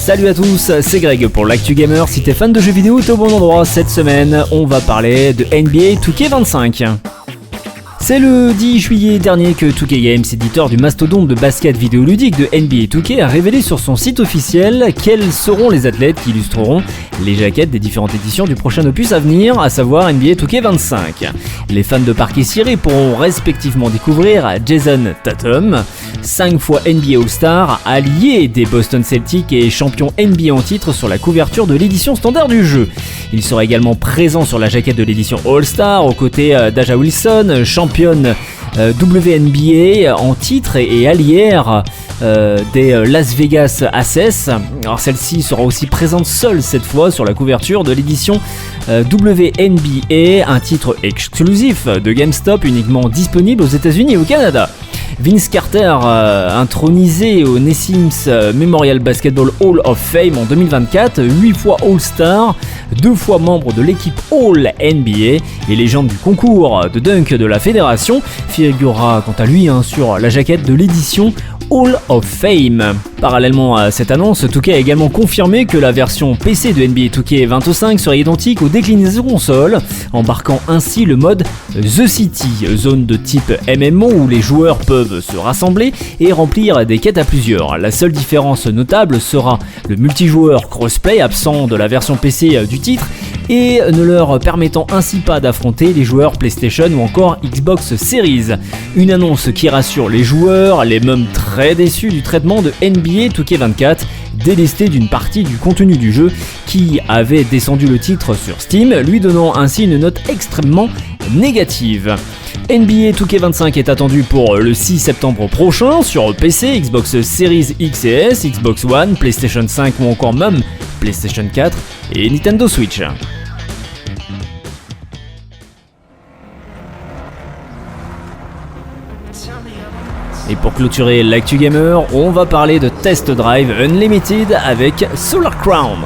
Salut à tous, c'est Greg pour l'Actu Gamer. Si t'es fan de jeux vidéo, t'es au bon endroit. Cette semaine, on va parler de NBA 2K25. C'est le 10 juillet dernier que 2K Games, éditeur du mastodonte de basket vidéoludique de NBA 2K, a révélé sur son site officiel quels seront les athlètes qui illustreront les jaquettes des différentes éditions du prochain opus à venir, à savoir NBA 2K25. Les fans de parquet ciré pourront respectivement découvrir Jason Tatum, 5 fois NBA All-Star, allié des Boston Celtics et champion NBA en titre sur la couverture de l'édition standard du jeu. Il sera également présent sur la jaquette de l'édition All-Star aux côtés d'Aja Wilson, championne WNBA en titre et allière des Las Vegas Aces. Alors celle-ci sera aussi présente seule cette fois sur la couverture de l'édition WNBA, un titre exclusif de GameStop uniquement disponible aux États-Unis et au Canada. Vince Carter, intronisé au Naismith Memorial Basketball Hall of Fame en 2024, 8 fois All-Star, 2 fois membre de l'équipe All-NBA et légende du concours de dunk de la fédération, figurera quant à lui sur la jaquette de l'édition Hall of Fame. Parallèlement à cette annonce, 2K a également confirmé que la version PC de NBA 2K25 serait identique aux déclinaisons console, embarquant ainsi le mode The City, zone de type MMO où les joueurs peuvent se rassembler et remplir des quêtes à plusieurs. La seule différence notable sera le multijoueur crossplay absent de la version PC du titre et ne leur permettant ainsi pas d'affronter les joueurs PlayStation ou encore Xbox Series. Une annonce qui rassure les joueurs, les mêmes très déçus du traitement de NBA 2K24, délesté d'une partie du contenu du jeu qui avait descendu le titre sur Steam, lui donnant ainsi une note extrêmement négative. NBA 2K25 est attendu pour le 6 septembre prochain sur PC, Xbox Series X et S, Xbox One, PlayStation 5 ou encore même PlayStation 4 et Nintendo Switch. Et pour clôturer l'actu gamer, on va parler de Test Drive Unlimited avec Solar Crown.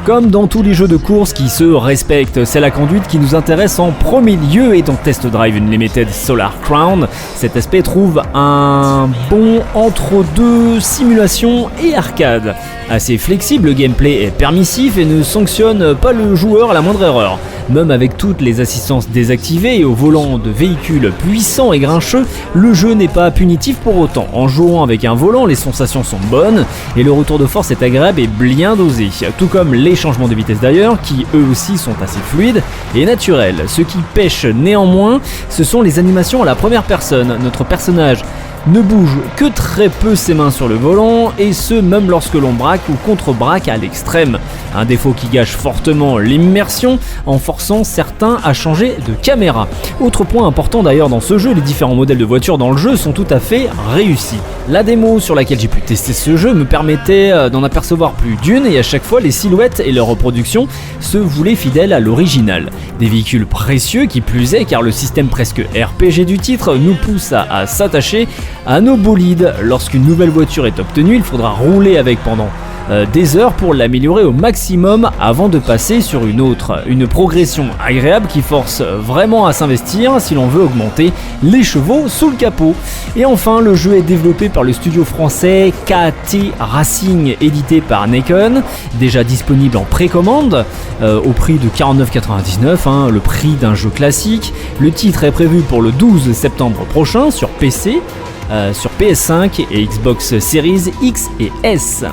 Comme dans tous les jeux de course qui se respectent, c'est la conduite qui nous intéresse en premier lieu et dans Test Drive Unlimited Solar Crown, cet aspect trouve un bon entre-deux simulation et arcade. Assez flexible, le gameplay est permissif et ne sanctionne pas le joueur à la moindre erreur. Même avec toutes les assistances désactivées et au volant de véhicules puissants et grincheux, le jeu n'est pas punitif pour autant. En jouant avec un volant, les sensations sont bonnes et le retour de force est agréable et bien dosé. Tout comme les changements de vitesse d'ailleurs, qui eux aussi sont assez fluides et naturels. Ce qui pêche néanmoins, ce sont les animations à la première personne. Notre personnage ne bouge que très peu ses mains sur le volant, et ce même lorsque l'on braque ou contre-braque à l'extrême. Un défaut qui gâche fortement l'immersion en forçant certains à changer de caméra. Autre point important d'ailleurs dans ce jeu, les différents modèles de voitures dans le jeu sont tout à fait réussis. La démo sur laquelle j'ai pu tester ce jeu me permettait d'en apercevoir plus d'une et à chaque fois les silhouettes et leur reproduction se voulaient fidèles à l'original. Des véhicules précieux qui plus est car le système presque RPG du titre nous pousse à s'attacher à nos bolides. Lorsqu'une nouvelle voiture est obtenue, il faudra rouler avec pendant des heures pour l'améliorer au maximum avant de passer sur une autre. Une progression agréable qui force vraiment à s'investir si l'on veut augmenter les chevaux sous le capot. Et enfin, le jeu est développé par le studio français KT Racing, édité par Nikon, déjà disponible en précommande au prix de 49,99€, le prix d'un jeu classique. Le titre est prévu pour le 12 septembre prochain sur PC, sur PS5 et Xbox Series X et S.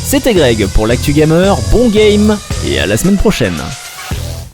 C'était Greg pour l'Actu Gamer, bon game et à la semaine prochaine.